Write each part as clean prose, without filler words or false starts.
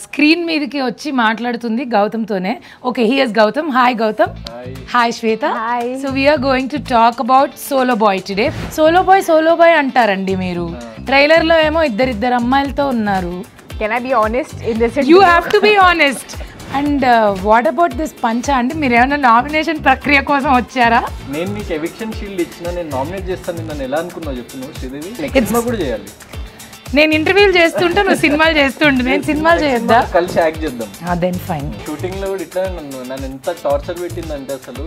Screen మీదకి వచ్చి మాట్లాడుతుంది గౌతమ్తోనే. Okay, here's Gautam. Hi Gautam. Hi Shweta. So we're going to talk about Solo Boy today. Solo Boy అంటారండి మీరు. ట్రైలర్లో ఏమో ఇద్దరు అమ్మాయిలతో ఉన్నారు. Can I be honest in this? You have to be honest. And what about this పంచా అండి? మీరు ఏమైనా నామినేషన్ ప్రక్రియ కోసం వచ్చారా? నేను నీకు ఎవిక్షన్ షీల్డ్ ఇచ్చిన, నేను నామినేట్ చేస్తాను. నన్ను ఎలా అనుకున్నావు చెప్పు నువ్వు? శ్రీదేవి నెక్స్ట్ కూడా చేయాలి. నేను ఇంటర్వ్యూలు చేస్తుంటే నువ్వు సినిమాలు చేస్తుంటే నేను సినిమాలు చేయొద్దా? కలిసి యాక్ట్ చేద్దాం. Then fine. షూటింగ్ లో కూడా ఇట్లా నన్ను ఎంత టార్చర్ పెట్టిందంటే అసలు.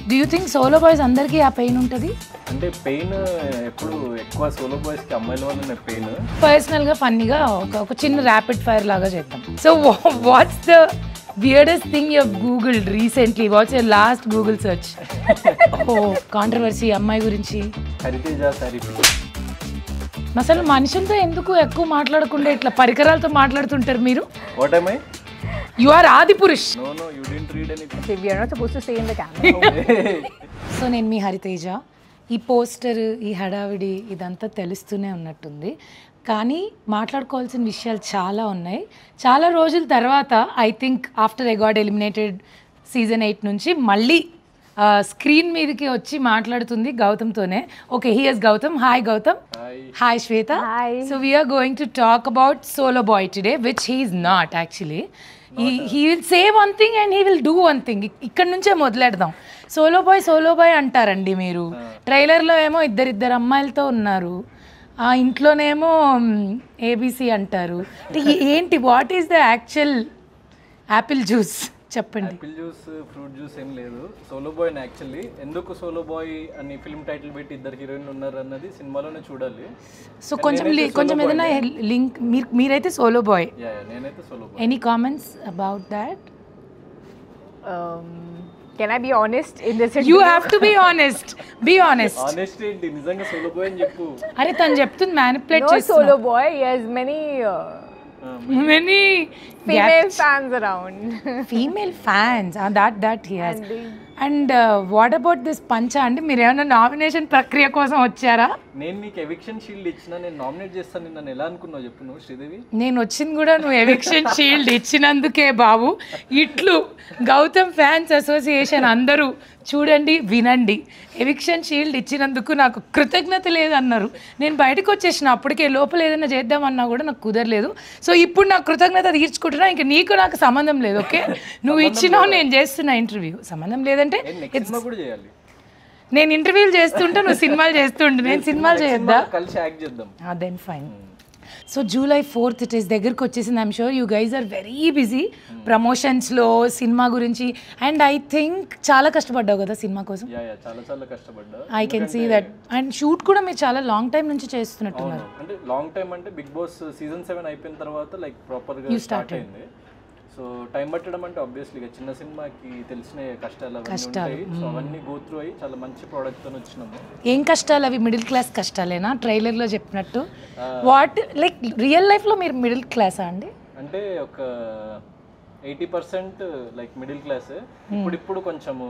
Do you think solo boys అందరికీ ఆ పెయిన్ ఉంటుంది? అంటే పెయిన్ ఎప్పుడు ఎక్కువ సోలో బాయ్స్ కి అమ్మాయిల వల్ల పెయిన్. పర్సనల్ గా ఫన్నీగా ఒక చిన్న ర్యాపిడ్ ఫైర్ లాగా చేద్దాం. So what's the weirdest thing you have googled recently? What's your last Google search? Controversy అమ్మాయి గురించి. హరితేజ సారీ. అసలు మనుషులతో ఎందుకు ఎక్కువ మాట్లాడకుండా ఇట్లా పరికరాలతో మాట్లాడుతుంటారు మీరు? What am I? You are Adipurush. No, you didn't read anything. We are not supposed to say in the camera. So నేను మీ హరితేజ. ఈ పోస్టర్, ఈ హడావిడి ఇదంతా తెలుస్తూనే ఉన్నట్టుంది, కానీ మాట్లాడుకోవాల్సిన విషయాలు చాలా ఉన్నాయి. చాలా రోజుల తర్వాత I think after I got eliminated season 8 నుంచి మళ్ళీ స్క్రీన్ మీదకి వచ్చి మాట్లాడుతుంది గౌతమ్తోనే. Okay, here's Gautam. Hi Gautam. Hi Shweta. So we're going to talk about Solo Boy today, which he is not actually. He will say one thing and he will do one thing. ఇక్కడ నుంచే మొదలెడదాం. Solo Boy అంటారండి మీరు. ట్రైలర్లో ఏమో ఇద్దరు అమ్మాయిలతో ఉన్నారు, ఆ ఇంట్లోనేమో ఏబీసీ అంటారు. ఏంటి, what is the actual apple juice చెప్పండి. యాపిల్ జ్యూస్, ఫ్రూట్ జ్యూస్ ఏం లేదు. Solo boy actually. ఎందుకు సోలో బాయ్ అని ఫిల్మ్ టైటిల్ పెట్టి ఇద్దరు హీరోయిన్లు ఉన్నారు అన్నది సినిమాలోనే చూడాలి. సో కొంచెం ఏదైనా లింక్. మీరైతే సోలో బాయ్. నేనైతే solo boy. Any comments about that? Can I be honest in this? You have to be honest. Be honest. Honest ఏంటి? నిజంగా సోలో బాయ్ అని చెప్పు. అరే తను చెప్తుంది మ్యానిపులేట్ No చేస్తున్నా. solo boy. He has many female fans around. Female fans. That he has. And what about this పంచా అండి? మీరు ఏమైనా నామినేషన్ ప్రక్రియ కోసం వచ్చారా? నేను నీకు ఎవిక్షన్ షీల్డ్ ఇచ్చిన, నేను నామినేట్ చేస్తాను. నన్ను ఎలా అనుకున్నావు చెప్పు నువ్వు? శ్రీదేవి నేను వచ్చింది కూడా నువ్వు ఎవిక్షన్ షీల్డ్ ఇచ్చినందుకే బాబు. ఇట్లు గౌతమ్ ఫ్యాన్స్ అసోసియేషన్ అందరూ చూడండి, వినండి. ఎవిక్షన్ షీల్డ్ ఇచ్చినందుకు నాకు కృతజ్ఞత లేదన్నారు. నేను బయటకు వచ్చేసిన అప్పటికే, లోపల ఏదైనా చేద్దామన్నా కూడా నాకు కుదరలేదు. సో ఇప్పుడు నాకు కృతజ్ఞత తీర్చుకుంటున్నా. ఇంకా నీకు నాకు సంబంధం లేదు. ఓకే, నువ్వు ఇచ్చినావు, నేను చేస్తున్నా ఇంటర్వ్యూ. సంబంధం లేదంటే నేను ఇంటర్వ్యూలు చేస్తుంటే నువ్వు సినిమాలు చేస్తుంటే నేను సినిమాలు చేయొద్దా? కలిసి యాక్ట్ చేద్దాం. Then fine. So July 4th it is దగ్గరకు వచ్చేసింది. I'm sure you guys are very busy ప్రమోషన్స్లో, సినిమా గురించి. అండ్ ఐ థింక్ చాలా కష్టపడ్డావు కదా సినిమా కోసం. చాలా కష్టపడ్డా. I can see that. And shoot కూడా మీరు చాలా లాంగ్ టైం నుంచి చేస్తున్నట్టున్నారు. అంటే లాంగ్ టైం అంటే బిగ్ బాస్ సీజన్ 7 అయిపోయిన తర్వాత లైక్ ప్రాపర్గా స్టార్ట్ అయింది. సో టైం పట్టడం అంటే ఆబ్వియస్లీ చిన్న సినిమాకి తెలిసిన కష్టాలు అవన్నీ గో త్రూ అయ్యి చాలా మంచి ప్రోడక్ట్ తో వచ్చినాము. ఏం కష్టాలు అవి? మిడిల్ క్లాస్ కష్టాలేనా ట్రైలర్లో చెప్పినట్టు? వాట్ లైక్ రియల్ లైఫ్లో మీరు మిడిల్ క్లాసా అండి? అంటే ఒక 80% లైక్ మిడిల్ క్లాస్. ఇప్పుడు కొంచెము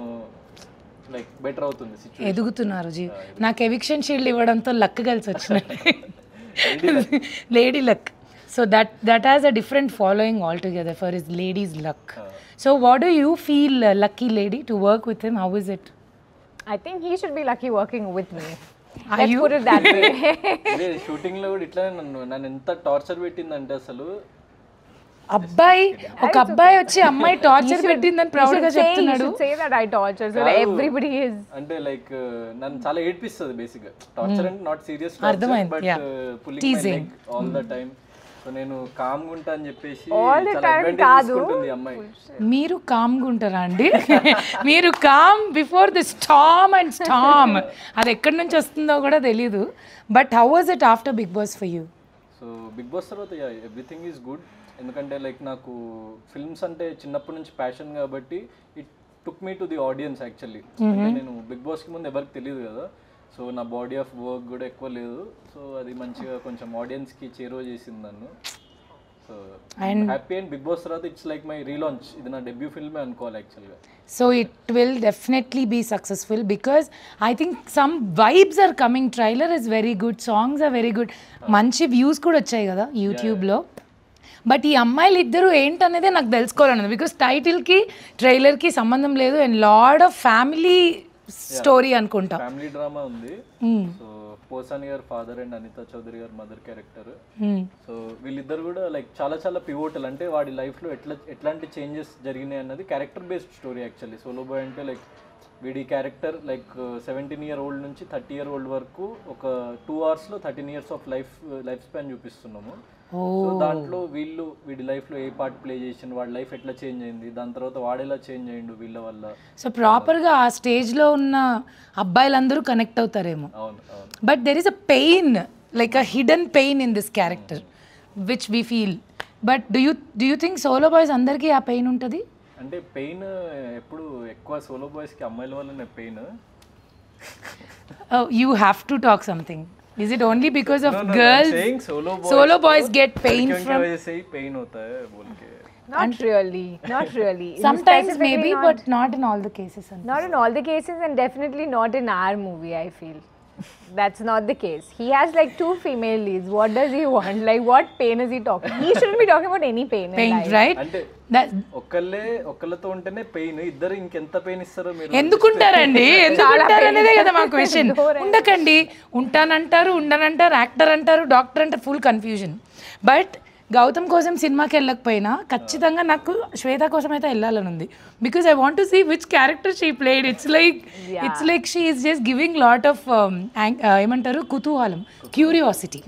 లైక్ బెటర్ అవుతుంది సిచ్యువేషన్. ఎదుగుతున్నారు జీ. నాకు ఎవిక్షన్ షీల్డ్ ఇవ్వడంతో లక్ కలిసి వచ్చినట్టు. Lady luck. So that has a different following altogether for his lady's luck. So what do you feel, lucky lady, to work with him? How is it? I think he should be lucky working with me. Let's put it that way. Shooting లో కూడా ఇట్లా నన్ను ఎంత torture పెట్టిందంటే అసలు. ఒక అబ్బాయి వచ్చి అమ్మాయి టార్చర్ పెట్టిందని ప్రౌడ్ గా చెప్తున్నాడు. Say that I torture, so everybody is. అంటే లైక్ నన్ను చాలా ఏడ్పిస్తుంది బేసిక్ గా. టార్చర్ అంటే not serious torture, but pulling my leg all the time. So నేను కామ్ గా ఉంటా అని చెప్పేసి అమ్మాయి. మీరు కామ్ గా ఉంటారా అండి? మీరు calm before the storm and storm. అది ఎక్కడి నుంచి వస్తుందో కూడా తెలీదు. But how was it after Bigg Boss for you? So Bigg Boss తర్వాత ఎవ్రీథింగ్ ఈజ్ గుడ్. ఎందుకంటే లైక్ నాకు ఫిల్మ్స్ అంటే చిన్నప్పటి నుంచి ప్యాషన్ కాబట్టి it took me to the audience actually. నేను బిగ్ బాస్కి ముందు ఎవరికి తెలియదు కదా. సో నా బాడీ ఆఫ్ వర్క్ కూడా ఎక్కువ లేదు. సో అది మంచిగా కొంచెం ఆడియన్స్కి చేరువ చేసింది నన్ను. So happy. And Bigg Boss తర్వాత ఇట్స్ లైక్ మై రీలాంచ్. ఇది నా డెబ్యూ ఫిల్మే అనుకోవాలి యాక్చువల్గా. So it will definitely be successful because I think some vibes are coming. Trailer is very good, songs are very good, మంచి views కూడా వచ్చాయి కదా యూట్యూబ్లో. బట్ ఈ అమ్మాయిలు ఇద్దరు ఏంటనేదే నాకు తెలుసుకోవాలన్నది, బికాస్ టైటిల్కి ట్రైలర్కి సంబంధం లేదు and lot of family story అనుకుంటా. ఫ్యామిలీ డ్రామా ఉంది. సో పోసాని గారు ఫాదర్ అండ్ అనితా చౌదరి గారు మదర్ క్యారెక్టర్. సో వీళ్ళిద్దరు కూడా లైక్ చాలా చాలా పివోటల్, అంటే వాడి లైఫ్లో ఎట్లాంటి చేంజెస్ జరిగినాయి అన్నది character based story actually. Solo boy అంటే లైక్ వీడి క్యారెక్టర్ లైక్ 17 year old నుంచి 30 year old వరకు ఒక 2 hours 13 years of life span చూపిస్తున్నాము. సో దాంట్లో వీడి లైఫ్లో ఏ పార్ట్ ప్లే చేసిండు, వాడి లైఫ్ ఎట్లా చేంజ్ అయింది, దాని తర్వాత వాడేలా చేంజ్ అయ్యిండు వీళ్ళ వల్ల. సో ప్రాపర్గా ఆ స్టేజ్లో ఉన్న అబ్బాయిలందరూ కనెక్ట్ అవుతారేమో. అవును అవును. But there is a pain, like a hidden pain in this character which we feel. But do you think solo boys అందరికీ ఆ పెయిన్ ఉంటుంది? అంటే పెయిన్ ఎప్పుడు ఎక్కువ సోలో బాయ్స్కి అమ్మాయిల వల్లనే pain. You have to talk something. Is it only because of girls? Solo boys get pain from. pain hota hai bol ke. Not really, not really. Sometimes Specifically maybe, not, but not in all the cases. not in all the cases, and definitely not in our movie, I feel. That's not the case. He has like 2 female leads. What does he want? Like what pain is he talking? He shouldn't be talking about any pain in Pain, life. right? అంటే ఒక్కళ్ళతో ఉంటేనే pain, ఇద్దరు ఇంకెంత pain ఇస్తారో మీరు. ఎందుకుంటారండి, ఎందుకుంటారు అనేదే కదా మా question. ఉండకండి, ఉంటానంటారు, ఉండనంటారు, యాక్టర్ అంటారు, డాక్టర్ అంటారు, ఫుల్ కన్ఫ్యూజన్. బట్ గౌతమ్ కోసం సినిమాకి వెళ్ళకపోయినా ఖచ్చితంగా నాకు శ్వేత కోసం అయితే వెళ్ళాలని ఉంది, because I want to see which character she played. It's like she is just giving lot of ఏమంటారు కుతూహలం, క్యూరియాసిటీ.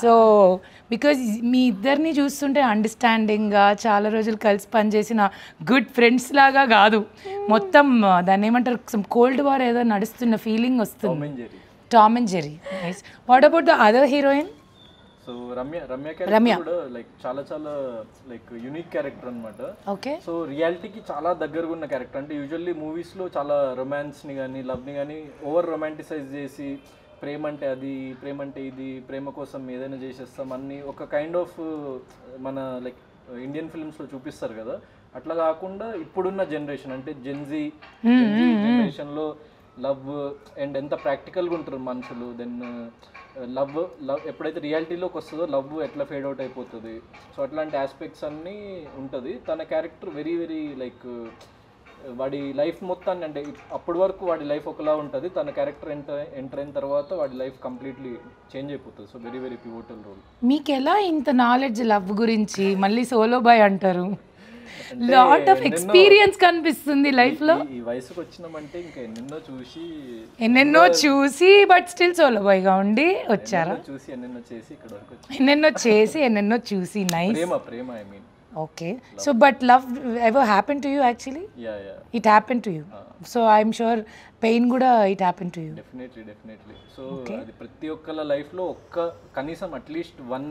సో బికాజ్ మీ ఇద్దరిని చూస్తుంటే అండర్స్టాండింగ్గా చాలా రోజులు కలిసి పనిచేసిన గుడ్ ఫ్రెండ్స్ లాగా కాదు, మొత్తం దాన్ని ఏమంటారు కోల్డ్ వార్ ఏదో నడుస్తున్న ఫీలింగ్ వస్తుంది. Tom and Jerry. Nice. What about the other heroine? So Ramya character కూడా లైక్ చాలా చాలా లైక్ యూనిక్ క్యారెక్టర్ అనమాట. ఓకే. సో రియాలిటీకి చాలా దగ్గరగా ఉన్న క్యారెక్టర్. అంటే యూజువల్లీ మూవీస్లో చాలా రొమాన్స్ని కానీ లవ్ని కానీ ఓవర్ రొమాంటిసైజ్ చేసి ప్రేమ అంటే అది, ప్రేమ అంటే ఇది, ప్రేమ కోసం ఏదైనా చేసేస్తాం అన్ని ఒక కైండ్ ఆఫ్ మన లైక్ ఇండియన్ ఫిల్మ్స్లో చూపిస్తారు కదా, అట్లా కాకుండా ఇప్పుడున్న జనరేషన్ అంటే జెన్జీ జనరేషన్లో లవ్ అండ్ ఎంత ప్రాక్టికల్గా ఉంటారు మనుషులు. దెన్ లవ్ ఎప్పుడైతే రియాలిటీలోకి వస్తుందో లవ్ ఎట్లా ఫేడ్ అవుట్ అయిపోతుంది. సో అట్లాంటి ఆస్పెక్ట్స్ అన్నీ ఉంటుంది. తన క్యారెక్టర్ వెరీ వెరీ లైక్ వాడి లైఫ్ మొత్తాన్ని, అంటే అప్పటి వరకు వాడి లైఫ్ ఒకలా ఉంటుంది, తన క్యారెక్టర్ ఎంటర్ అయిన తర్వాత వాడి లైఫ్ కంప్లీట్లీ చేంజ్ అయిపోతుంది. So very very pivotal role. మీకు ఎలా ఇంత నాలెడ్జ్ లవ్ గురించి? మళ్ళీ సోలో బాయ్ అంటారు, లాట్ ఆఫ్ ఎక్స్పీరియన్స్ కనిపిస్తుంది లైఫ్ లో. ఈ వయసుకు వచ్చినామంటే ఇంకా ఎన్నెన్నో చూసి బట్ స్టిల్ సోలో బాయ్ గా ఉండి వచ్చారా? చూసి ఎన్నెన్నో చేసి ఇక్కడ వరకు ఎన్నెన్నో చూసి nice. Prema I mean. Okay, so but love ever happened to you actually? Yeah. It happened to you. So I'm sure pain kuda it happened to you. Definitely. So అది ప్రతి ఒక్కళ్ళ లైఫ్లో కనీసం at least 1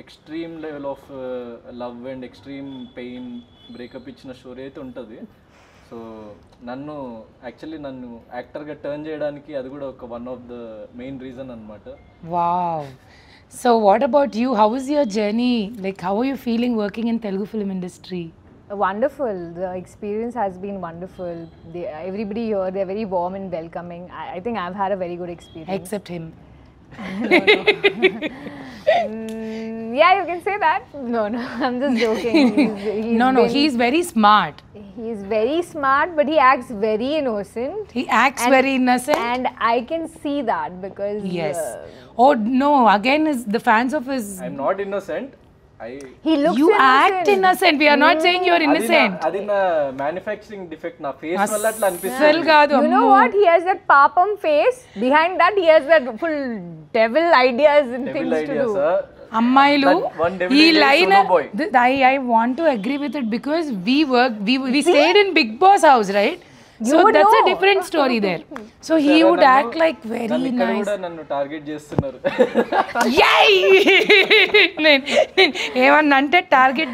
extreme level of love and extreme pain breakup ఇచ్చిన story అయితే ఉంటుంది. So నన్ను యాక్టర్గా టర్న్ చేయడానికి అది కూడా ఒక one of the main reason అనమాట. Wow. So what about you? How is your journey? Like how are you feeling working in Telugu film industry? Wonderful. The experience has been wonderful. Everybody here, they're very warm and welcoming. I think I've had a very good experience. Except him. Yeah, you can say that. No, I'm just joking. He's very smart. He's very smart, but he acts very innocent. He acts very innocent. And I can see that because... Yes. Oh no, again is the fans of his... I'm not innocent. He looks you innocent. act innocent. We are not saying you're innocent. అది నా manufacturing defect, నా face వల్ల అట్లా అనిపిస్తుంది. You know what? He has that papam face. Behind that, he has that full devil ideas and things to do. అమ్మాయిలు ఈ line I want to agree with it because we stayed in Big Boss house, right? So that's a different story there. So he would act like very nice. నన్ను target చేస్తున్నారు. ఏమన్నా అంటే target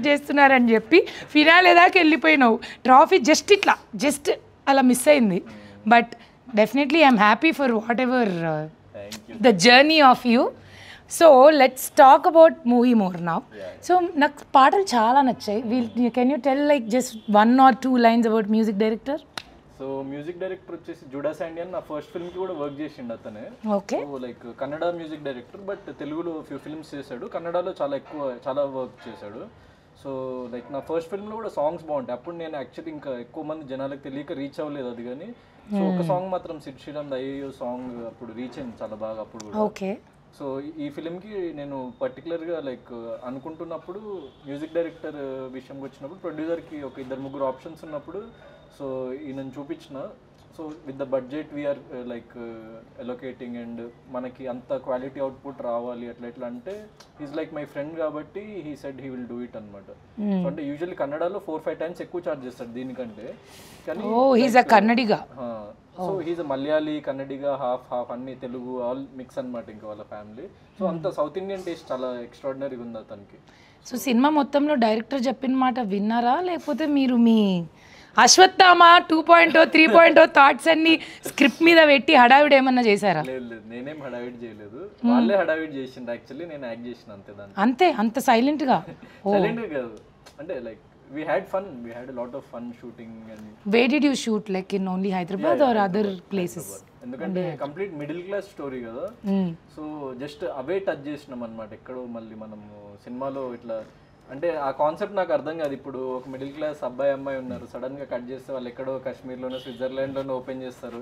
చేస్తున్నారు అని చెప్పి finale దాకా వెళ్ళిపోయినావు. Trophy just అలా miss అయింది. But definitely I'm happy for what ever the journey of you. So let's talk about movie more now. So నాకు పాటలు చాలా నచ్చాయి. Can you tell like just 1 or 2 lines about music director? So music director వచ్చేసి జుడా శాండియన్ నా first ఫిల్మ్కి కూడా work చేసిండు అతనే. Okay. So like Kannada music director, but తెలుగులో ఫ్యూ ఫిల్మ్స్ చేశాడు, కన్నడలో చాలా వర్క్ చేశాడు. సో లైక్ నా ఫస్ట్ ఫిల్మ్లో కూడా సాంగ్స్ బాగుంటాయి. అప్పుడు నేను యాక్చువల్లీ ఇంకా ఎక్కువ మంది జనాలకు తెలియక రీచ్ అవ్వలేదు అది, కానీ సో ఒక సాంగ్ మాత్రం సిడ్ శ్రీరామ్ అయ్యో సాంగ్ అప్పుడు రీచ్ అయింది చాలా బాగా అప్పుడు కూడా. ఓకే. సో ఈ ఫిలింకి నేను పర్టికులర్గా లైక్ అనుకుంటున్నప్పుడు మ్యూజిక్ డైరెక్టర్ విషయంకి వచ్చినప్పుడు ప్రొడ్యూసర్కి ఒక 2-3 ఆప్షన్స్ ఉన్నప్పుడు సో ఈయనను చూపించిన. So with the budget we're like allocating and మనకి అంత క్వాలిటీ అవుట్పుట్ రావాలి అట్లా ఎట్లా అంటే ఈజ్ లైక్ మై ఫ్రెండ్ కాబట్టి he said he will do it అనమాట. సో అంటే యూజువల్లీ కన్నడలో 4-5 టైమ్స్ ఎక్కువ చార్జ్ చేస్తాడు దీనికంటే, కానీ Kannadiga. So he's Malayali Kannadiga half అన్ని తెలుగు ఆల్ మిక్స్ అనమాట ఇంకా వాళ్ళ ఫ్యామిలీ. సో అంత సౌత్ ఇండియన్ టేస్ట్ చాలా ఎక్స్ట్రాడినరీగా ఉంది అతనికి. సో సినిమా మొత్తంలో డైరెక్టర్ చెప్పిన మాట విన్నారా, లేకపోతే మీరు మీ అశ్వత్థామ 2.0 3.0 థాట్స్ అన్ని స్క్రిప్ట్ మీద పెట్టి హడావిడి ఏమన్నా చేశారా? లేదు, నేనేం హడావిడి చేయలేదు, వాళ్ళే హడావిడి చేసిండ్రు యాక్చువల్లీ, నేను యాక్ట్ చేసిన అంతే దాన్ని. అంత సైలెంట్ గా కాదు, అంటే like we had a lot of fun shooting. And where did you shoot, like in only Hyderabad or other places? ఎందుకంటే కంప్లీట్ మిడిల్ క్లాస్ స్టోరీ కదా, సో జస్ట్ అవే టచ్ చేసినాం అనమాట. ఎక్కడో మళ్ళీ మనం సినిమాలో ఇట్లా అంటే ఆ కాన్సెప్ట్ నాకు అర్థం కాదు. ఇప్పుడు ఒక మిడిల్ క్లాస్ అబ్బాయి అమ్మాయి ఉన్నారు, సడన్ గా కట్ చేస్తే వాళ్ళు ఎక్కడో కాశ్మీర్లోనో స్విట్జర్లాండ్లోనో ఓపెన్ చేస్తారు.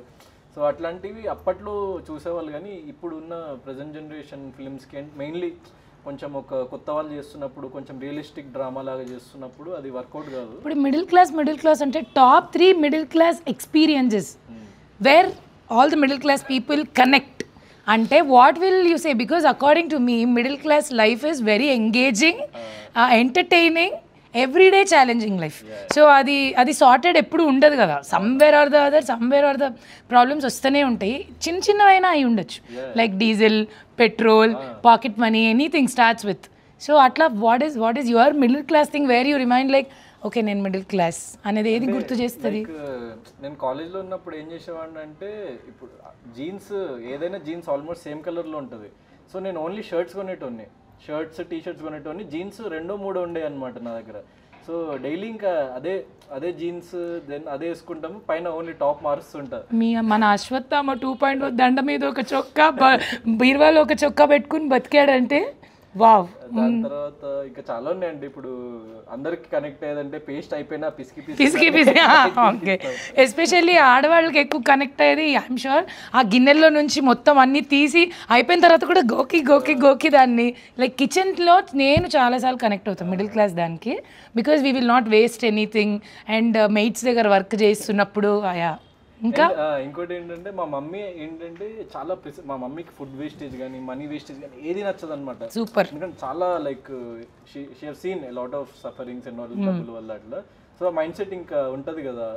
సో అట్లాంటివి అప్పట్లో చూసేవాళ్ళు, కానీ ఇప్పుడు ఉన్న ప్రజెంట్ జనరేషన్ ఫిల్మ్స్కి మెయిన్లీ కొంచెం ఒక కొత్త వాళ్ళు చేస్తున్నప్పుడు కొంచెం రియలిస్టిక్ డ్రామా లాగా చేస్తున్నప్పుడు అది వర్కౌట్ కాదు. ఇప్పుడు మిడిల్ క్లాస్ అంటే top 3 middle class experiences where all the middle class people connect అంటే what will you say? Because according to me middle class life is very engaging, entertaining, everyday challenging life. So అది sorted ఎప్పుడు ఉండదు కదా, somewhere or the problems వస్తూనే ఉంటాయి. చిన్నవైనా అయి ఉండొచ్చు, like diesel, petrol, pocket money, anything starts with. So అట్లా what is your middle class thing where you remind like okay నేను మిడిల్ క్లాస్ అనేది ఏది గుర్తు చేస్తుంది? నేను కాలేజ్లో ఉన్నప్పుడు ఏం చేసేవాడిని అంటే, ఇప్పుడు జీన్స్ ఏదైనా జీన్స్ ఆల్మోస్ట్ సేమ్ కలర్లో ఉంటుంది. సో నేను ఓన్లీ షర్ట్స్ కొనేటోని, షర్ట్స్ టీ షర్ట్స్ కొనేటోని, జీన్స్ 2-3 ఉండే అనమాట నా దగ్గర. సో డైలీ ఇంకా అదే జీన్స్ దెన్ అదే వేసుకుంటాము, పైన ఓన్లీ టాప్ మారుస్తుంటా. మన అశ్వత్థామ 2.0 దండ మీద ఒక చొక్కా, బీర్వాలో ఒక చొక్కా పెట్టుకుని బతికాడంటే వావ్. దాని తర్వాత ఇంకా చాలా ఉన్నాయండి. ఇప్పుడు అందరికి కనెక్ట్ అయ్యేదంటే పేస్ట్ అయిపోయినా పిసికి ఓకే. ఎస్పెషల్లీ ఆడవాళ్ళకి ఎక్కువ కనెక్ట్ అయ్యేది ఐఎమ్ షూర్ ఆ గిన్నెల్లో నుంచి మొత్తం అన్ని తీసి అయిపోయిన తర్వాత కూడా గోకి దాన్ని లైక్ కిచెన్లో నేను చాలాసార్లు కనెక్ట్ అవుతాను మిడిల్ క్లాస్ దానికి, because we will not waste anything. And మెయిట్స్ దగ్గర వర్క్ చేస్తున్నప్పుడు ఇంకా ఇంకోటి ఏంటంటే మా మమ్మీ ఏంటంటే చాలా మా మమ్మీకి ఫుడ్ వేస్టేజ్ కానీ మనీ వేస్టేజ్ కానీ ఏది నచ్చదు అనమాట. సూపర్. ఎందుకంటే చాలా like she have seen a lot of sufferings and all డబ్బుల వల్ల అట్లా. సో ఆ మైండ్ సెట్ ఇంకా ఉంటుంది కదా.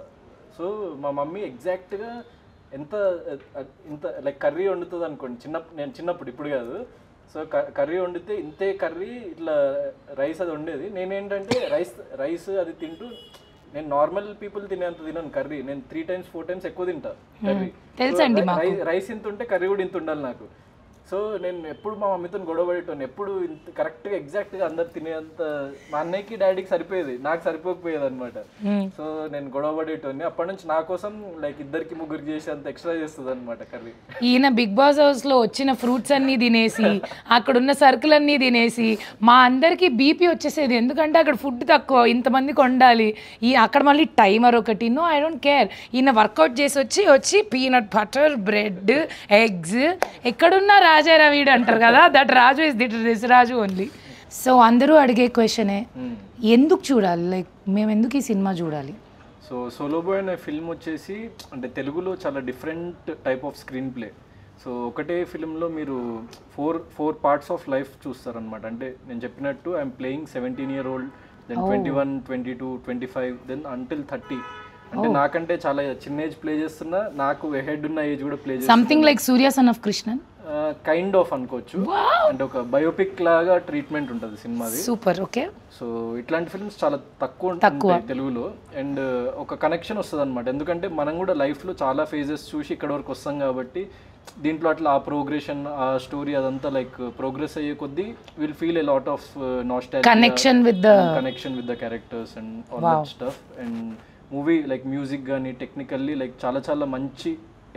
సో మా మమ్మీ ఎగ్జాక్ట్గా ఇంత లైక్ కర్రీ వండుతుంది అనుకోండి, నేను చిన్నప్పుడు, ఇప్పుడు కాదు. సో కర్రీ వండితే ఇంతే కర్రీ ఇట్లా రైస్ అది వండేది. నేనేంటంటే రైస్ అది తింటూ నేను నార్మల్ పీపుల్ తినేంత తినను కర్రీ, నేను 3 times 4 times ఎక్కువ తింటా కర్రీ. రైస్ ఇంత ఉంటే కర్రీ కూడా ఇంత ఉండాలి నాకు. సో నేను ఎప్పుడు మా మమ్మీతో గొడవ పడేటోని, ఎప్పుడు ఇంత కరెక్ట్గా ఎగ్జాక్ట్గా అందరు తినేంత మా అన్నయ్యకి డాడీకి సరిపోయేది, నాకు సరిపోకపోయేది అనమాట. సో నేను గొడవ పడేటోని. అప్పటి నుంచి నా కోసం లైక్ 2-3 చేసి అంత ఎక్స్ట్రా చేస్తుంది అనమాట కర్రీ. ఈయన బిగ్ బాస్ హౌస్లో వచ్చిన ఫ్రూట్స్ అన్నీ తినేసి అక్కడున్న సరుకులన్నీ తినేసి మా అందరికీ బీపీ వచ్చేసేది. ఎందుకంటే అక్కడ ఫుడ్ తక్కువ, ఇంతమందికి వండాలి, అక్కడ మళ్ళీ టైమర్ ఒకటి. No I don't care. ఈయన వర్కౌట్ చేసి వచ్చి పీనట్ బటర్, బ్రెడ్, ఎగ్స్, ఎక్కడున్నా రాజారావీడు అంటారు కదా, that Raju is this Raju only. So అందరూ అడిగే క్వశ్చనే, ఎందుకు చూడాలి, లైక్ మేము ఎందుకు ఈ సినిమా చూడాలి? సో సోలో బాయ్ అనే ఫిల్మ్ వచ్చేసి అంటే తెలుగులో చాలా different type of screenplay. So ఒకటే ఫిల్మ్లో మీరు ఫోర్ పార్ట్స్ ఆఫ్ లైఫ్ చూస్తారనమాట. అంటే నేను చెప్పినట్టు I'm playing 17-year-old, then 21, 22, 25, then until 30. అంటే నాకంటే చాలా చిన్న ఏజ్ ప్లే చేస్తున్నా, నాకు హెడ్ ఉన్న ఏజ్ కూడా ప్లే చేస్తున్నా. Something like Surya son of Krishnan kind of అనుకోవచ్చు. అంటే ఒక బయోపిక్ లాగా ట్రీట్మెంట్ ఉంటుంది సినిమాది. సూపర్. ఓకే. సో ఇట్లాంటి ఫిల్మ్స్ చాలా తక్కువ ఉంటాయి తెలుగులో. అండ్ ఒక కనెక్షన్ వస్తుంది అనమాట, ఎందుకంటే మనం కూడా లైఫ్లో చాలా ఫేజెస్ చూసి ఇక్కడ వరకు వస్తాం కాబట్టి దీంట్లో అట్లా ఆ ప్రోగ్రెషన్, ఆ స్టోరీ అదంతా లైక్ ప్రోగ్రెస్ అయ్యే కొద్దీ will feel a lot of nostalgia, connection with the characters and all that stuff. And movie like music కానీ టెక్నికల్లీ లైక్ చాలా చాలా మంచి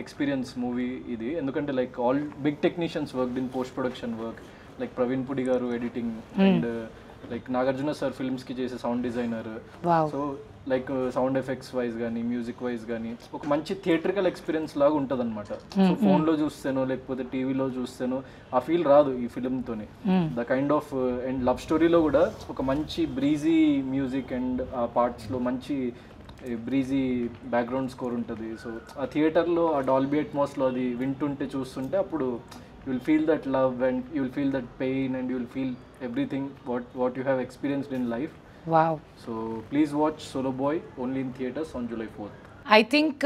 ఎక్స్పీరియన్స్ మూవీ ఇది. ఎందుకంటే like all big technicians work in post production work, like Praveen Pudi గారు editing and like Nagarjuna sir ఫిల్మ్స్కి చేసే sound designer. So like sound effects wise కానీ మ్యూజిక్ వైజ్ కానీ ఒక మంచి థియేట్రికల్ ఎక్స్పీరియన్స్ లాగా ఉంటుంది అనమాట. సో ఫోన్లో చూస్తేనో లేకపోతే టీవీలో చూస్తేనో ఆ ఫీల్ రాదు ఈ ఫిల్మ్తోని. The kind of and love స్టోరీలో కూడా ఒక మంచి బ్రీజీ మ్యూజిక్ అండ్ ఆ పార్ట్స్లో మంచి బ్రీజీ బ్యాక్గ్రౌండ్ స్కోర్ ఉంటుంది. సో ఆ థియేటర్లో ఆ డాల్బీ అట్మాస్లో అది వింటుంటే చూస్తుంటే అప్పుడు you will feel that love and you will feel that pain and you will feel everything what you have experienced in life. Wow. So please watch Solo Boy only in theaters on July 4th. I think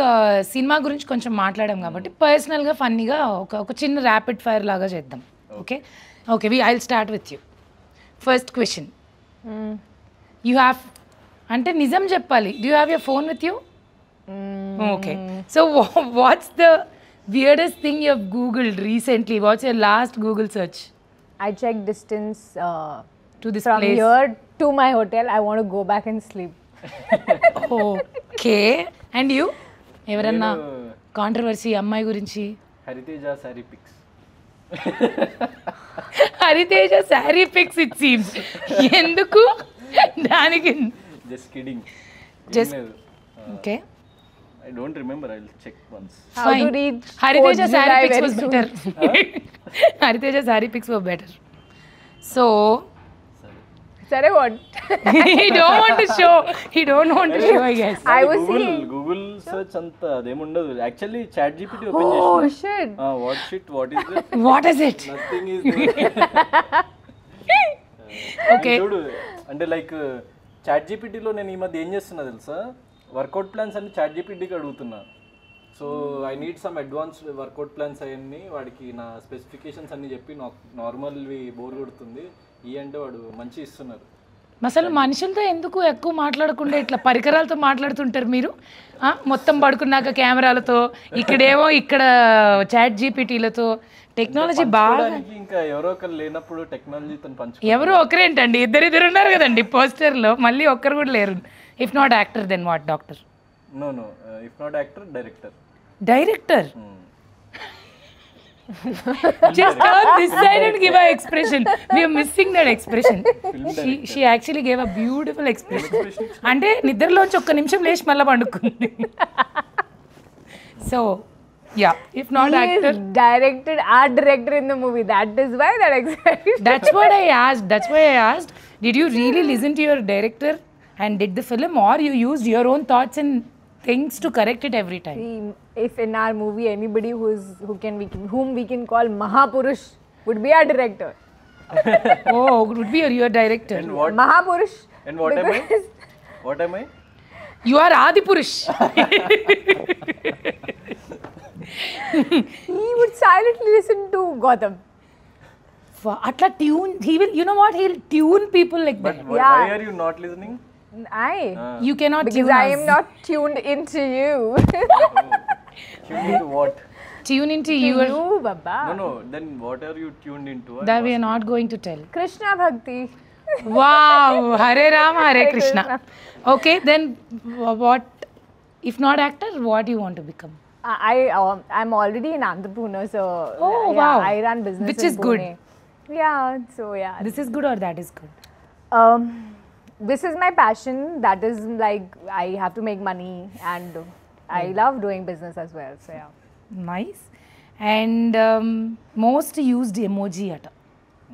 cinema గురించి కొంచెం మాట్లాడాం కాబట్టి పర్సనల్గా ఫన్నీగా ఒక చిన్న rapid fire లాగా చేద్దాం. Okay okay I will start with you. First question, you have అంటే నిజం చెప్పాలి, do you have your phone with you? Okay, so what's the weirdest thing you have googled recently? What's your last Google search? I checked distance to this from place here to my hotel. I want to go back and sleep. Okay, and you? ఎవరన్నా controversy అమ్మాయి గురించి? Hariteja sorry picks. Hariteja sorry picks it seems. ఎందుకు దానికి? Just kidding. Just okay. I don't remember. I'll check once. How to read Hariteja July saree pics very was soon. better. Hariteja saree pics were better. So Sorry, what? he don't want to show. He don't want to show, I guess. I was seeing. Google search anta ademundadu. Actually ChatGPT open Oh chesina. shit. What shit? What is it? What is it? Nothing is there. Okay. చూడు అంటే like ChatGPT లో నేను ఈ మధ్య ఏం చేస్తున్నా తెలుసా, work out plans అన్ని ChatGPTకి అడుగుతున్నా. So I need some advanced work out plans అవన్నీ వాడికి నా స్పెసిఫికేషన్స్ అన్ని చెప్పి నార్మల్వి బోర్ కొడుతుంది ఈ అంటే వాడు మంచి ఇస్తున్నారు. అసలు మనుషులతో ఎందుకు ఎక్కువ మాట్లాడకుండా ఇట్లా పరికరాలతో మాట్లాడుతుంటారు మీరు? మొత్తం పడుకున్నాక కెమెరాలతో, ఇక్కడేమో ఇక్కడ ChatGPTలతో టెక్నాలజీ బాగా. ఇంకా ఎవరో ఒకరు లేనప్పుడు టెక్నాలజీతో పంచు. ఎవరో ఒకరేంటండి, ఇద్దరు ఉన్నారు కదండి పోస్టర్లో, మళ్ళీ ఒక్కరు కూడా లేరు. If not actor then what? Doctor? No if not actor director. Director? Just turn this side and give an expression. We are missing that expression. She actually gave a beautiful expression. అంటే నిద్రలోంచి ఒక్క నిమిషం లేచి మళ్ళీ పండుకుంది. So yeah, if not He actor. is directed art director in the movie. That is why that excited. That's what I asked. That's why I asked. Did you really listen to your director and did the film, or you used your own thoughts and things to correct it every time? See, if in our movie anybody whom we can call Mahapurush would be our director. Oh, it would be your director. And what? Mahapurush. And what am I? because What am I? You are Adipurush. he would silently listen to Gotham. Atla tune, he will, you know what, he'll tune people like But that. why are you not listening? You cannot Because tune I us. am not tuned into you. Tuned into what? Tune into To your, you, Baba. No. Then what are you tuned into? that we are not going to tell. Krishna Bhakti. Wow, Hare Ram, Hare Krishna. Okay, then what, if not actor, what do you want to become? I'm already an entrepreneur, so Oh, yeah, wow. I run business Which in is good. Pune. Yeah, so yeah. This is good or that is good? This is my passion. That is like I have to make money, and I love doing business as well. So yeah. Nice. And most used emoji at all.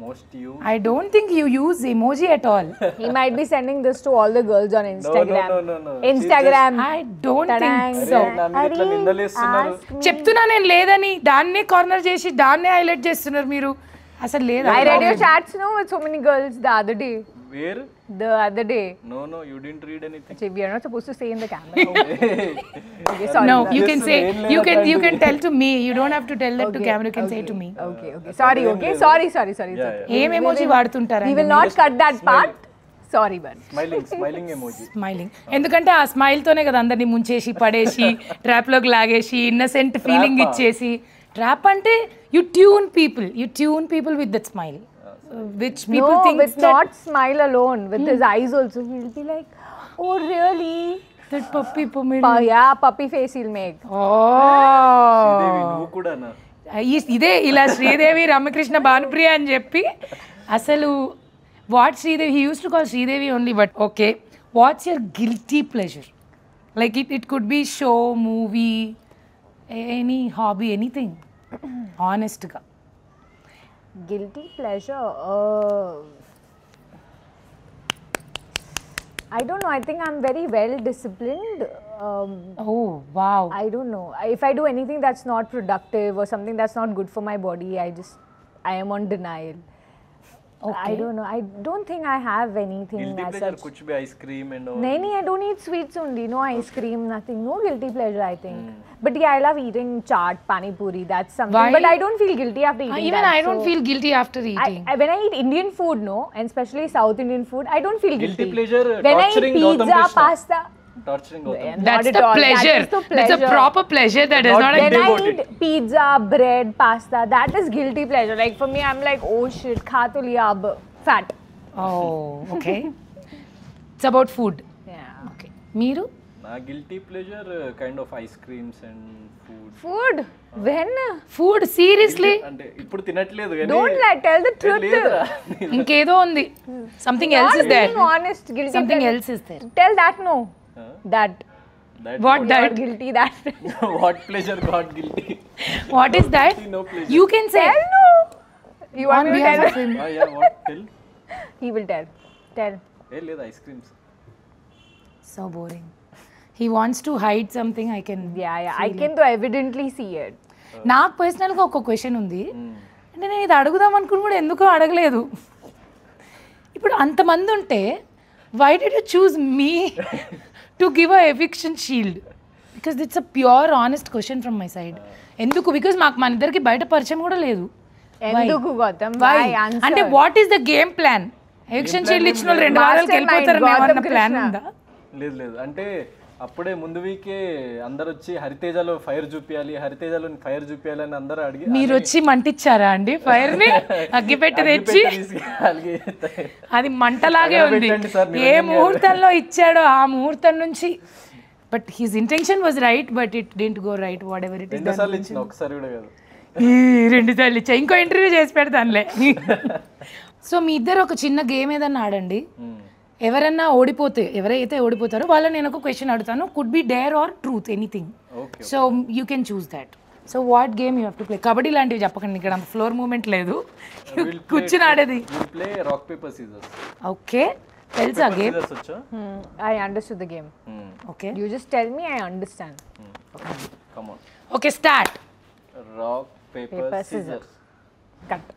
Most you? I don't think you use emoji at all. He might be sending this to all the girls on Instagram. No. Instagram. I don't Ta-dang. think so. నా మీద ఇట్లా నిందలేస్తున్నారు. Ask me. చెప్తున్నా నేను లేదని, దాన్నే corner చేసి దాన్నే highlight చేస్తున్నారు మీరు. అసలు లేదా? I read your chats, no, with so many girls the other day. Where? The other day. No, you didn't read anything. Actually, we are not supposed to say in the camera. Okay, sorry. No, sir. you can Yes, say, main you can tell to me. You don't have to tell that to camera. You can say to me. Okay. Sorry, okay. Sorry. It's Yeah, okay. ఏం emoji వాడుతుంటారా? We will not cut that part. Sorry, but. Smiling emoji. Smiling. ఎందుకంటే ఆ smile తోనే కదా అందరినీ ముంచేసి పడేసి trap లోకి లాగేసి ఇన్నసెంట్ ఫీలింగ్ ఇచ్చేసి. ట్రాప్ అంటే you tune people with that smile, which people No, think with that not smile alone, with his eyes also. He'll be like, oh really? That puppy పొమిడి Yeah, puppy face he'll make. Sridevi నువ్వు కూడా నా ఇదే ఇలా శ్రీదేవి రామకృష్ణ భానుప్రియ అని చెప్పి అసలు what Sridevi he use to call Sridevi only but okay what's your guilty pleasure like it could be show movie any hobby anything ఆనెస్ట్గా Guilty pleasure. I don't know. I think I'm very well disciplined. Oh wow I don't know. If I do anything that's not productive or something that's not good for my body, I am on denial. I don't know. I don't think I have anything guilty as pleasure such. కుచ్ బి ice cream and No, I don't eat sweets only. No ice cream, nothing. No guilty pleasure, I think. But yeah, I love eating chaat, pani puri. That's something. Why? But I don't feel guilty after eating even that. I don't so feel guilty after eating when I eat Indian food, no, and especially South Indian food, I don't feel guilty guilty. Pleasure When I eat torturing Gautam pizza, Krishna pasta, torturing Gautam That's not the at all. pleasure. That is the That's a pleasure. proper pleasure. That is Not not a When I devoted. eat pizza, bread, pasta, that is guilty pleasure. Like for me, I'm like, oh shit, kha to liya ab, fat. Oh, okay. It's about food. Yeah. Okay. మీరు నా guilty pleasure kind of ice creams and food Food? When? Food seriously అంటే ఇప్పుడు తినట్లేదు కానీ Don't lie, tell the truth. లేదురా ఇంకేదో ఉంది something else Not is there being honest, guilty something pleasure. Else is there Tell that no. That. What You're that guilty that. What pleasure got guilty what is that no pleasure. You can say Tell no. You want on me to behalf tell? of him yeah what tell He will tell. Tell. ఏ లేదు ice creams so boring he wants to hide something I can Yeah. I can though evidently see it. నాకు పర్సనల్గా ఒక question ఉంది అంటే నేను ఇది అడుగుదాం అనుకుని కూడా ఎందుకో అడగలేదు ఇప్పుడు అంతమంది ఉంటే why did you choose me to give a eviction shield because it's a pure honest question from my side ఎందుకు బికాస్ మాకు మన ఇద్దరికి బయట పరిచయం కూడా లేదు ఎందుకు గౌతమ్? Why? Why? Answer. అంటే what is the game plan eviction shield ఇచ్చిన వాళ్ళు 2 వారాలకి వెళ్ళిపోతారు Mastermind, ఏమన్నా Gautam ప్లాన్ Krishna. ఉందా లేదు అంటే అప్పుడే ముందు వీకే అందరు వచ్చి హరితేజలో ఫైర్ చూపించాలి హరితేజలో ఫైర్ చూపించాలి అని అందరూ అడిగి మీరు వచ్చి మంటిచ్చారా అండి ఫైర్ ని అగ్గిపెట్టి తెచ్చి అది మంటలాగే ఉంది పెట్టండి సార్, ఏ నిరంజన్ గారు. ముహూర్తంలో ఇచ్చాడో ఆ ముహూర్తం నుంచి but his intention was right but it didn't go right what ever it is రెండుసార్లు ఇచ్చిన ఒకసారి కూడా కాదు 2 సార్లు ఇచ్చా ఇంకో ఇంటర్వ్యూ చేసి పెడతానులే సో మీ ఇద్దరు ఒక చిన్న గేమ్ ఏదన్నా ఆడండి ఎవరన్నా ఓడిపోతే ఎవరైతే ఓడిపోతారో వాళ్ళని నేను ఒక క్వశ్చన్ అడుగుతాను could be dare or truth anything okay so you can choose that so what game you have to play kabaddi లాంటివి చెప్పకండి ఇక్కడ ఫ్లోర్ మూమెంట్ లేదు కూర్చుని ఆడేది play rock paper scissors okay తెలుసా గేమ్ సీజర్స్ వచ్చా I understood the game. Okay You just tell me, I understand. Come on okay start rock paper Paper, scissors Cut.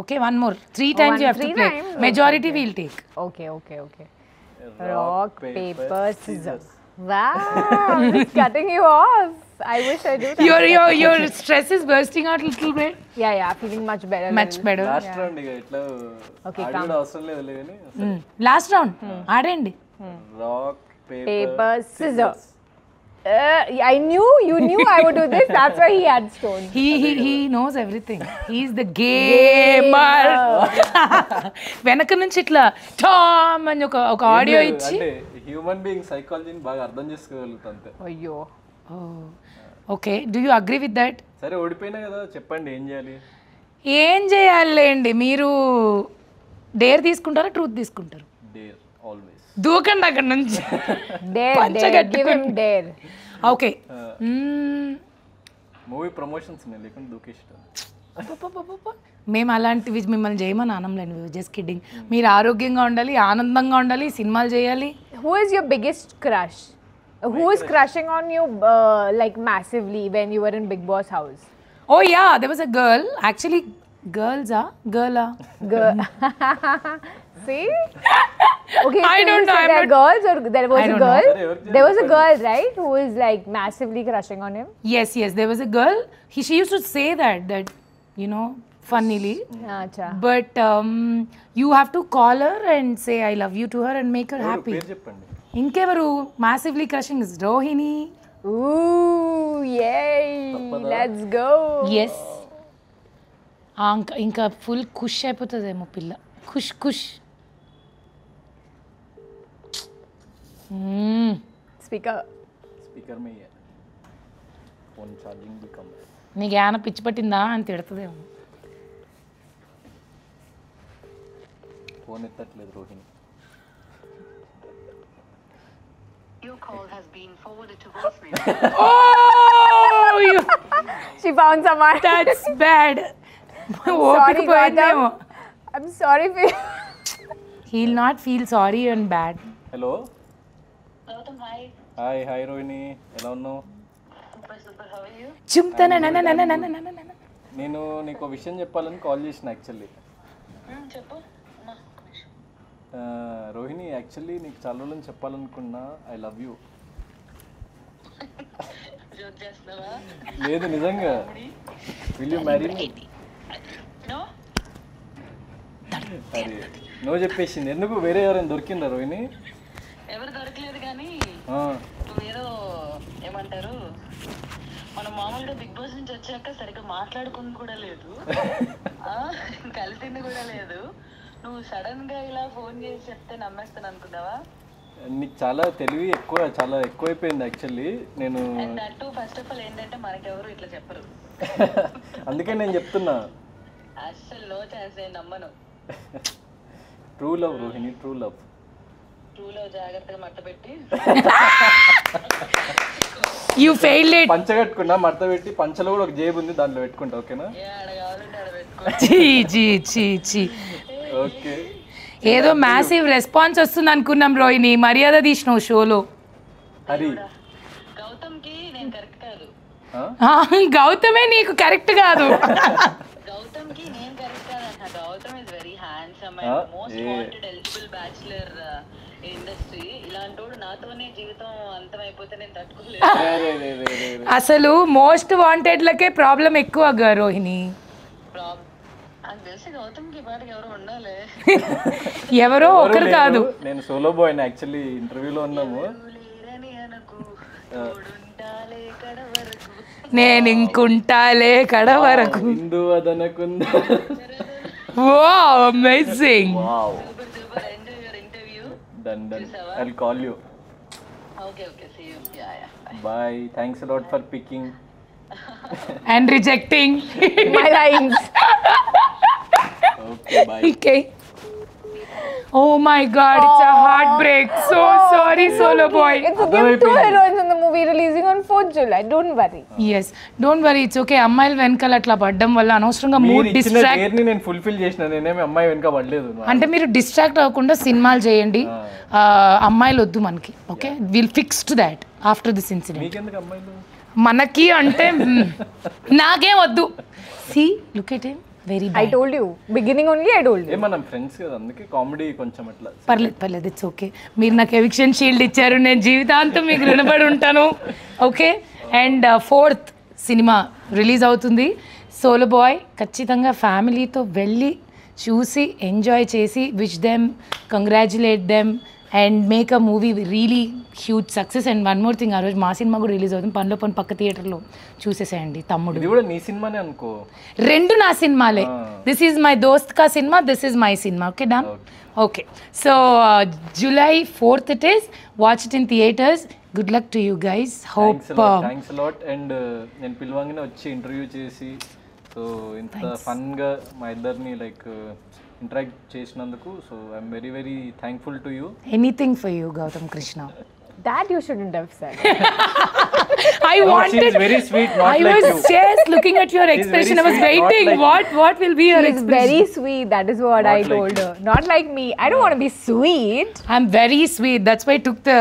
Okay one more 3 times you have to 3 play times? majority we'll take Okay. Rock, paper, scissors. Wow, it's cutting you off. I wish I do that. your stress is bursting out little bit Yeah, feeling much better. much better last round ఇక ఇట్లా Okay, ఆడి కూడా అవసరం లేదు కానీ last round ఆడండి rock Paper, paper scissors. I knew you knew I would do this. That's why he had stones. he knows everything he's the gamer వెనక నుంచి ఇట్లా టామ్ అని ఒక ఆడియో ఇచ్చి అంటే హ్యూమన్ బీయింగ్ సైకాలజీని బాగా అర్థం చేసుకోగలుగుతా అంతే Ayyo. Okay do you agree with that సరే ఓడిపోయినా కదా చెప్పండి ఏం చేయాలి ఏం చేయాలండి మీరు డేర్ తీసుకుంటారా ట్రూత్ తీసుకుంటారు డేర్ ఆల్వేస్ దూకండి అక్కడ నుంచి Dare. Give him dare. Okay movie promotions ఉన్నాయి లేకుండా దూకేష్టం మేము అలాంటివి మిమ్మల్ని చేయమని ఆనంలేండి జస్ట్ కిడ్డింగ్ మీరు ఆరోగ్యంగా ఉండాలి ఆనందంగా ఉండాలి సినిమాలు చేయాలి Who is your biggest crush? Who is crushing on you like massively when you were in Big Boss house? Oh yeah there was a girl actually గర్ల్సా గర్లా Girl. See? Okay, I so don't you know, said I'm there are not- girls or there was I a don't know. girl? Sorry, There was a girl, right, who is like massively crushing on him? yes there was a girl she used to say that you know funnily Acha. but you have to call her and say I love you to her and make her happy పేరు చెప్పండి ఇంకెవరు massively crushing is Rohini Ooh, yay! Let's go. Yes ఇంకా full ఖుష్ అయిపోతుందేమో పిల్ల ఖుష్ Speaker. Speaker में ही है phone charging भी कम है నీకు ఏమైనా పిచ్చి పట్టిందా అని తిడుతుందేమో. ఫోన్ ఎత్తట్లేదు Rohini. Your call has been forwarded to voicemail. She found someone. That's bad. Sorry, Gautam. I'm sorry for you. He'll not feel sorry and bad. Hello Gautam, hi. Hi hi Rohini, ఎలా ఉన్నావు? Super, how are you? చుంతన నేను నీకు విషయం చెప్పాలని call చేసిన actually. చెప్పు. Rohini, actually నీకు చాలా రోజులు చెప్పాలనుకున్నా ఐ లవ్ యూ. జోక్ చేస్తున్నావా? లేదు నిజంగా. Will you marry me? No? అరే నువ్వు చెప్పేసింది ఎందుకు? వేరే ఎవరైనా దొరికిందా రోహిణి? ఎవరు దొరకలేదు కానీ ఆ, నువ్వేదో ఏమంటారు, మనం మామూలుగా బిగ్ బాస్ నుంచి వచ్చాక సరిగ్గా మాట్లాడుకుంది కూడా లేదు, కలిసింది కూడా లేదు. నువ్వు సడన్ గా ఇలా ఫోన్ చేసి చెప్తే నమ్మేస్తాను అనుకున్నావా? నీకు చాలా తెలివి ఎక్కువ, చాలా ఎక్కువైపోయింది యాక్చువల్లీ. నేను and that first of all ఏంటంటే మనకెవరు ఇట్లా చెప్పరు. అందుకే నేను చెప్తున్నా. అస్సలు నో ఛాన్స్, నేను నమ్మను. True love Rohini, true love. ట్రూలో జాగ్రత్తగా మట్ట పెట్టి యూ ఫెయిల్డ్ ఇట్. పంచ కట్టుకున్నా, మడత పెట్టి, పంచలో కూడా ఒక జేబు ఉంది, దాంట్లో పెట్టుకుంటా. ఓకేనా? ఏ ఆడ కావాలంటే ఆడ పెట్టుకో. చీ. ఓకే. ఏదో మ్యాసివ్ రెస్పాన్స్ వస్తుంది అనుకున్నాం రోహిణి, మర్యాద తీసినావు షోలో. హరి గౌతమ్కి నేను కరెక్ట్ కాదు. గౌతమే నీకు కరెక్ట్ కాదు. గౌతమ్కి నేను కరెక్ట్ కాదు అంట. Gautam is very handsome and most wanted eligible bachelor industry. ఇలాంటోడు నాతోనే జీవితం అంతమైపోతే నేను తట్టుకోలేదు. అసలు మోస్ట్ వాంటెడ్లకే ప్రాబ్లం ఎక్కువ రోహిణి. నాకు తెలిసి గౌతమ్కి ఈ పాటకి ఎవరు ఉండాలి. ఎవరో ఒకరు కాదు. నేను సోలో బాయ్ యాక్చువల్లీ. ఇంటర్వ్యూలో ఉన్నాము. లేరని అనకు, తోడుంటాలే కడ వరకు. నేను ఇంకుంటాలే కడ వరకు. హిందూ అదనకుంద. Wow, amazing. Wow, super. Enjoy your interview. Done. I'll call you. Okay see you. Yeah bye. Thanks a lot for picking and rejecting My lines. Okay bye. okay. Oh my god, it's a heartbreak. So sorry, Solo Boy. It's okay. We have 2 heroines in the movie releasing on 4th July. Don't worry. Yes, don't worry, it's okay. అమ్మాయిల వెనకాల అట్లా పడ్డం వల్ల అనవసరంగా mood distract. నేను fulfil చేసిన, నేనేమి అమ్మాయి వెనక పడలేదు. అంటే మీరు డిస్ట్రాక్ట్ అవ్వకుండా సినిమాలు చేయండి. అమ్మాయిలు వద్దు మనకి. Okay, will fix to that after this incident. మీకెందుకు అమ్మాయిలు? మనకి అంటే నాకేం వద్దు. See look at him, very I told you. Beginning only I told you. మనం ఫ్రెండ్స్ కదా, అందుకే కామెడీ కొంచెం అట్లా. పర్లేదు, ఇట్స్ ఓకే. మీరు నాకు ఎవిక్షన్ షీల్డ్ ఇచ్చారు, నేను జీవితాంతం మీకు రుణపడి ఉంటాను. Okay. And 4th cinema release అవుతుంది సోలో బాయ్. ఖచ్చితంగా ఫ్యామిలీతో వెళ్ళి చూసి ఎంజాయ్ చేసి wish them, congratulate them and make a movie really huge success. And one more thing, ఆ రోజు మా సినిమా కూడా రిలీజ్ అవుతుంది. పనిలో పని పక్క థియేటర్లో చూసేసేయండి. తమ్ముడు ఇది కూడా నీ సినిమానే అనుకో. రెండు నా సినిమాలే. దిస్ ఈజ్ మై దోస్త్ కా cinema, this is my cinema. Okay done. Okay, so July 4th it is. Watch it in theaters. Good luck to you guys. Hope thanks a lot. And నేను పిలవంగానే వచ్చి ఇంటర్వ్యూ చేసి, సో ఇంత ఫన్గా మా ఇద్దరిని like interact చేసినందుకు, so I'm very very thankful to you. anything for you, Gautam Krishna. That you shouldn't have said. I wanted. She is very sweet, not I like was you. just looking at your expression. I was sweet, not waiting. like What will be your She's expression? very sweet. That is what Not I like told you. her. Not like me. I don't want to be sweet. I'm very sweet. That's why I took the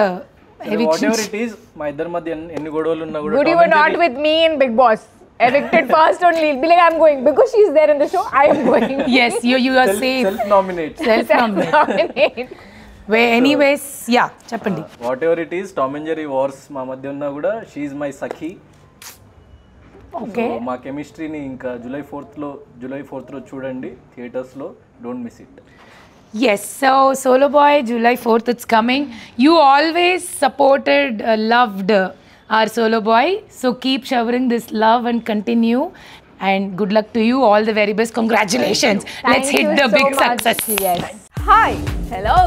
eviction. Whatever it is, మా ఇద్దరి మధ్య ఎన్ని గొడవలు ఉన్నా కూడా Good, you were not with me in Big Boss. Evicted first only. Be like, I'm going. Because she's there in the show, I am going. Yes, you are safe. Self nominate. Self-nominate. Nominate. Anyways, yeah, చెప్పండి. What ever it is, Tom and Jerry wars మా మధ్య ఉన్నా కూడా she is my Sakhi. Okay, మా కెమిస్ట్రీని ఇంకా July 4th లో చూడండి థియేటర్స్లో. Don't miss it. yes, so Solo Boy July 4th it's coming. You always supported, loved our Solo Boy, so keep showering this love and continue, and good luck to you. All the very best. Congratulations. Let's Thank hit you the so big much. success. Yes. Hi. Hello.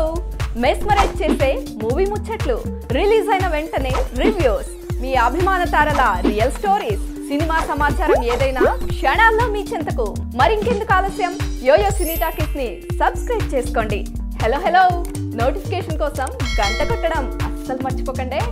Mesmerise చేసే movie ముచ్చట్లు, release అయిన వెంటనే reviews, మీ అభిమాన తారల real stories, cinema సమాచారం ఏదైనా క్షణాల్లో మీ చెంతకు. మరింకెందుకు ఆలస్యం, యోయో సినీ టాకీస్ ని సబ్స్క్రైబ్ చేసుకోండి. హలో నోటిఫికేషన్ కోసం గంట కొట్టడం అస్సలు మర్చిపోకండి.